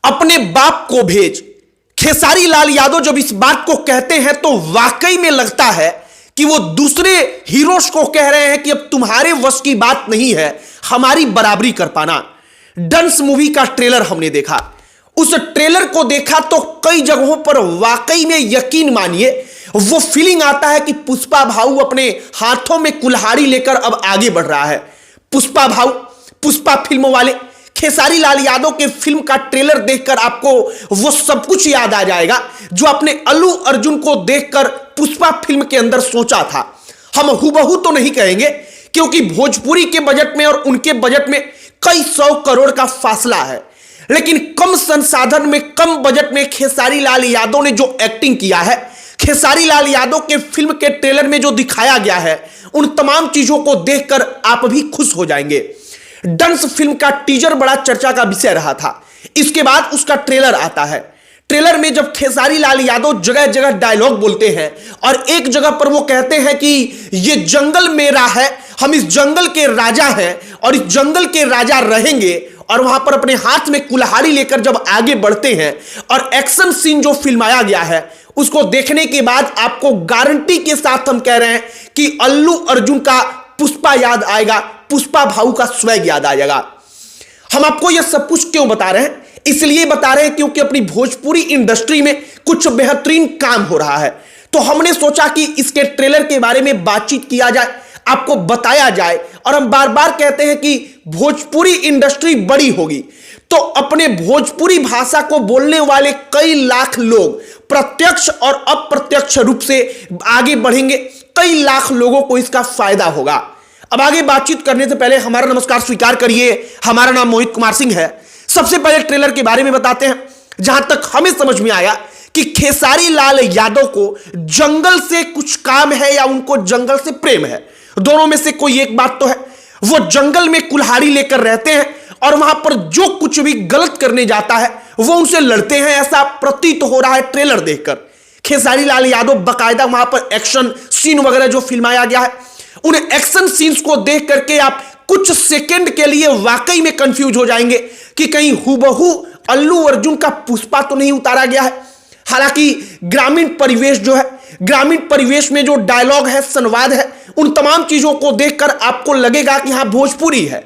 अपने बाप को भेज। खेसारी लाल यादव जब इस बात को कहते हैं तो वाकई में लगता है कि वो दूसरे हीरोज को कह रहे हैं कि अब तुम्हारे वश की बात नहीं है हमारी बराबरी कर पाना। डंस मूवी का ट्रेलर हमने देखा, उस ट्रेलर को देखा तो कई जगहों पर वाकई में यकीन मानिए वो फीलिंग आता है कि पुष्पा भाऊ अपने हाथों में कुल्हाड़ी लेकर अब आगे बढ़ रहा है। पुष्पा भाऊ, पुष्पा फिल्म वाले खेसारी लाल यादव के फिल्म का ट्रेलर देखकर आपको वो सब कुछ याद आ जाएगा जो आपने अल्लू अर्जुन को देखकर पुष्पा फिल्म के अंदर सोचा था। हम हुबहू तो नहीं कहेंगे क्योंकि भोजपुरी के बजट में और उनके बजट में कई 100 करोड़ का फासला है, लेकिन कम संसाधन में कम बजट में खेसारी लाल यादव ने जो एक्टिंग किया है, खेसारी लाल यादव के फिल्म के ट्रेलर में जो दिखाया गया है, उन तमाम चीजों को देखकर आप भी खुश हो जाएंगे। डंस फिल्म का टीजर बड़ा चर्चा का विषय रहा था, इसके बाद उसका ट्रेलर आता है। ट्रेलर में जब खेसारी लाल यादव जगह जगह डायलॉग बोलते हैं और एक जगह पर वो कहते हैं कि ये जंगल मेरा है, हम इस जंगल के राजा हैं और इस जंगल के राजा रहेंगे, और वहां पर अपने हाथ में कुल्हाड़ी लेकर जब आगे बढ़ते हैं और एक्शन सीन जो फिल्माया गया है उसको देखने के बाद आपको गारंटी के साथ हम कह रहे हैं कि अल्लू अर्जुन का पुष्पा याद आएगा, पुष्पा भाऊ का स्वैग याद आ जाएगा। हम आपको यह सब कुछ क्यों बता रहे हैं? इसलिए बता रहे हैं क्योंकि अपनी भोजपुरी इंडस्ट्री में कुछ बेहतरीन काम हो रहा है, तो हमने सोचा कि इसके ट्रेलर के बारे में बातचीत किया जाए, आपको बताया जाए। और हम बार बार कहते हैं कि भोजपुरी इंडस्ट्री बड़ी होगी तो अपने भोजपुरी भाषा को बोलने वाले कई लाख लोग प्रत्यक्ष और अप्रत्यक्ष रूप से आगे बढ़ेंगे, कई लाख लोगों को इसका फायदा होगा। अब आगे बातचीत करने से पहले हमारा नमस्कार स्वीकार करिए। हमारा नाम मोहित कुमार सिंह है। सबसे पहले ट्रेलर के बारे में बताते हैं। जहां तक हमें समझ में आया कि खेसारी लाल यादव को जंगल से कुछ काम है या उनको जंगल से प्रेम है, दोनों में से कोई एक बात तो है। वो जंगल में कुल्हाड़ी लेकर रहते हैं और वहां पर जो कुछ भी गलत करने जाता है वो उनसे लड़ते हैं, ऐसा प्रतीत हो रहा है ट्रेलर देखकर। खेसारी लाल यादव बकायदा वहां पर एक्शन सीन वगैरह जो फिल्माया गया है, उन एक्शन सीन्स को देख करके आप कुछ सेकंड के लिए वाकई में कंफ्यूज हो जाएंगे कि कहीं हुबहू अल्लू अर्जुन का पुष्पा तो नहीं उतारा गया है। हालांकि ग्रामीण परिवेश जो है, ग्रामीण परिवेश में जो डायलॉग है, संवाद है, उन तमाम चीजों को देखकर आपको लगेगा कि हां भोजपुरी है।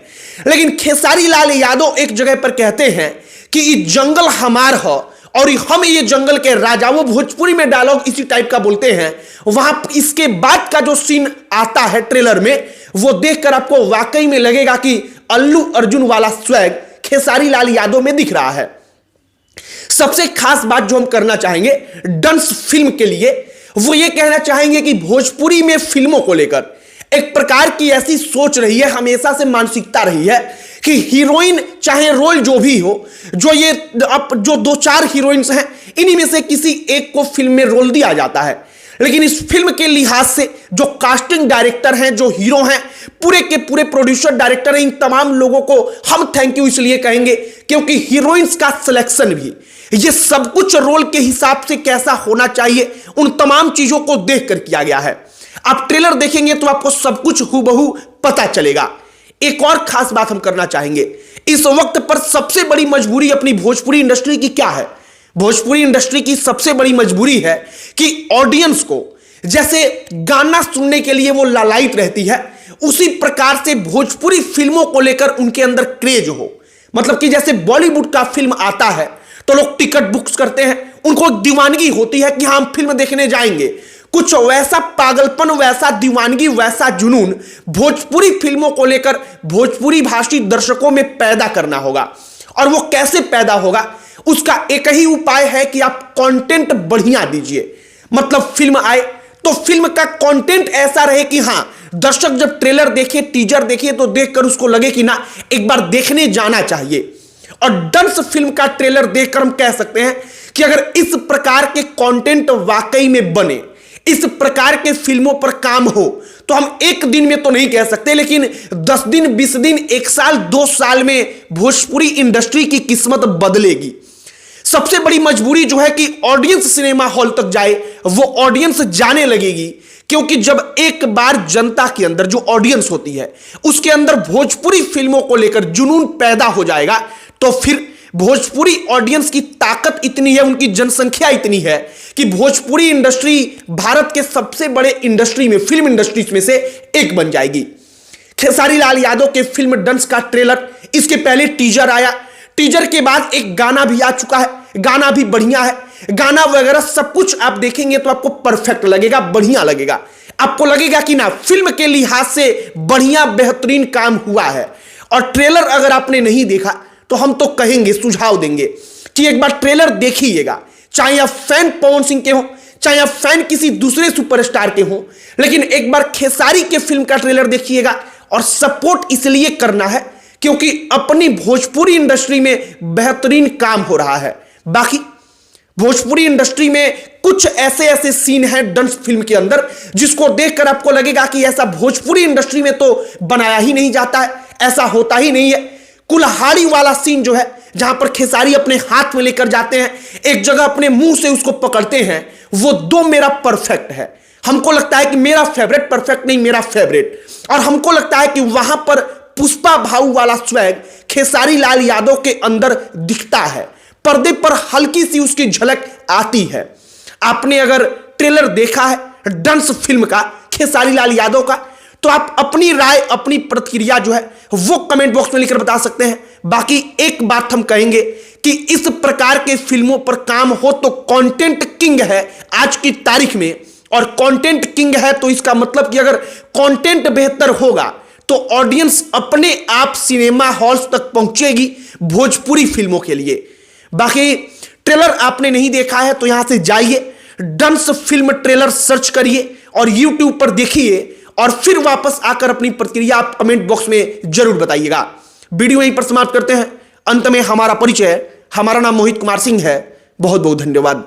लेकिन खेसारी लाल यादव एक जगह पर कहते हैं कि ये जंगल हमार है और हम ये जंगल के राजा, वो भोजपुरी में डायलॉग इसी टाइप का बोलते हैं। वहां इसके बाद का जो सीन आता है ट्रेलर में, वो देखकर आपको वाकई में लगेगा कि अल्लू अर्जुन वाला स्वैग खेसारी लाल यादव में दिख रहा है। सबसे खास बात जो हम करना चाहेंगे डंस फिल्म के लिए, वो ये कहना चाहेंगे कि भोजपुरी में फिल्मों को लेकर एक प्रकार की ऐसी सोच रही है, हमेशा से मानसिकता रही है कि हीरोइन चाहे रोल जो भी हो, जो 2-4 हीरोइंस हैं, इन्हीं में से किसी एक को फिल्म में रोल दिया जाता है। लेकिन इस फिल्म के लिहाज से जो कास्टिंग डायरेक्टर हैं, जो हीरो हैं, पूरे के पूरे प्रोड्यूसर डायरेक्टर हैं, इन तमाम लोगों को हम थैंक यू इसलिए कहेंगे क्योंकि हीरोइंस का सिलेक्शन भी, ये सब कुछ रोल के हिसाब से कैसा होना चाहिए, उन तमाम चीजों को देखकर किया गया है। आप ट्रेलर देखेंगे तो आपको सब कुछ हुबहू पता चलेगा। एक और खास बात हम करना चाहेंगे, इस वक्त पर सबसे बड़ी मजबूरी अपनी भोजपुरी इंडस्ट्री की क्या है? भोजपुरी इंडस्ट्री की सबसे बड़ी मजबूरी है कि ऑडियंस को जैसे गाना सुनने के लिए वो लालायित रहती है, उसी प्रकार से भोजपुरी फिल्मों को लेकर उनके अंदर क्रेज हो। मतलब कि जैसे बॉलीवुड का फिल्म आता है तो लोग टिकट बुक्स करते हैं, उनको दीवानगी होती है कि हम फिल्म देखने जाएंगे। कुछ वैसा पागलपन, वैसा दीवानगी, वैसा जुनून भोजपुरी फिल्मों को लेकर भोजपुरी भाषी दर्शकों में पैदा करना होगा। और वो कैसे पैदा होगा? उसका एक ही उपाय है कि आप कंटेंट बढ़िया दीजिए। मतलब फिल्म आए तो फिल्म का कंटेंट ऐसा रहे कि हां, दर्शक जब ट्रेलर देखे, टीजर देखे तो देखकर उसको लगे कि ना एक बार देखने जाना चाहिए। और डंस फिल्म का ट्रेलर देखकर हम कह सकते हैं कि अगर इस प्रकार के कंटेंट वाकई में बने, इस प्रकार के फिल्मों पर काम हो, तो हम एक दिन में तो नहीं कह सकते, लेकिन 10 दिन, 20 दिन, 1 साल, 2 साल में भोजपुरी इंडस्ट्री की किस्मत बदलेगी। सबसे बड़ी मजबूरी जो है कि ऑडियंस सिनेमा हॉल तक जाए, वो ऑडियंस जाने लगेगी क्योंकि जब एक बार जनता के अंदर जो ऑडियंस होती है उसके अंदर भोजपुरी फिल्मों को लेकर जुनून पैदा हो जाएगा तो फिर भोजपुरी ऑडियंस की ताकत इतनी है, उनकी जनसंख्या इतनी है कि भोजपुरी इंडस्ट्री भारत के सबसे बड़े इंडस्ट्री में, फिल्म इंडस्ट्रीज में से एक बन जाएगी। खेसारी लाल यादव के फिल्म डंस का ट्रेलर, इसके पहले टीजर आया, टीजर के बाद एक गाना भी आ चुका है, गाना भी बढ़िया है, गाना वगैरह सब कुछ आप देखेंगे तो आपको परफेक्ट लगेगा, बढ़िया लगेगा, आपको लगेगा कि ना फिल्म के लिहाज से बढ़िया बेहतरीन काम हुआ है। और ट्रेलर अगर आपने नहीं देखा तो हम तो कहेंगे, सुझाव देंगे कि एक बार ट्रेलर देखिएगा, चाहे आप फैन पवन सिंह के हो, चाहे आप फैन किसी दूसरे सुपरस्टार के हो, लेकिन एक बार खेसारी के फिल्म का ट्रेलर देखिएगा। और सपोर्ट इसलिए करना है क्योंकि अपनी भोजपुरी इंडस्ट्री में बेहतरीन काम हो रहा है। बाकी भोजपुरी इंडस्ट्री में कुछ ऐसे ऐसे सीन हैं डंस फिल्म के अंदर जिसको देखकर आपको लगेगा कि ऐसा भोजपुरी इंडस्ट्री में तो बनाया ही नहीं जाता है, ऐसा होता ही नहीं है। कुल्हाड़ी वाला सीन जो है, जहां पर खेसारी अपने हाथ में लेकर जाते हैं, एक जगह अपने मुंह से उसको पकड़ते हैं, वो दो मेरा परफेक्ट है। हमको लगता है कि मेरा फेवरेट, परफेक्ट नहीं मेरा फेवरेट। और हमको लगता है कि वहां पर पुष्पा भाऊ वाला स्वैग खेसारी लाल यादव के अंदर दिखता है, पर्दे पर हल्की सी उसकी झलक आती है। आपने अगर ट्रेलर देखा है डंस फिल्म का खेसारी लाल यादव का, तो आप अपनी राय, अपनी प्रतिक्रिया जो है वो कमेंट बॉक्स में लिखकर बता सकते हैं। बाकी एक बात हम कहेंगे कि इस प्रकार के फिल्मों पर काम हो तो कंटेंट किंग है आज की तारीख में। और कंटेंट किंग है तो इसका मतलब कि अगर कंटेंट बेहतर होगा तो ऑडियंस अपने आप सिनेमा हॉल्स तक पहुंचेगी भोजपुरी फिल्मों के लिए। बाकी ट्रेलर आपने नहीं देखा है तो यहां से जाइए, डंस फिल्म ट्रेलर सर्च करिए और YouTube पर देखिए और फिर वापस आकर अपनी प्रतिक्रिया आप कमेंट बॉक्स में जरूर बताइएगा। वीडियो यहीं पर समाप्त करते हैं। अंत में हमारा परिचय, हमारा नाम मोहित कुमार सिंह है। बहुत बहुत धन्यवाद।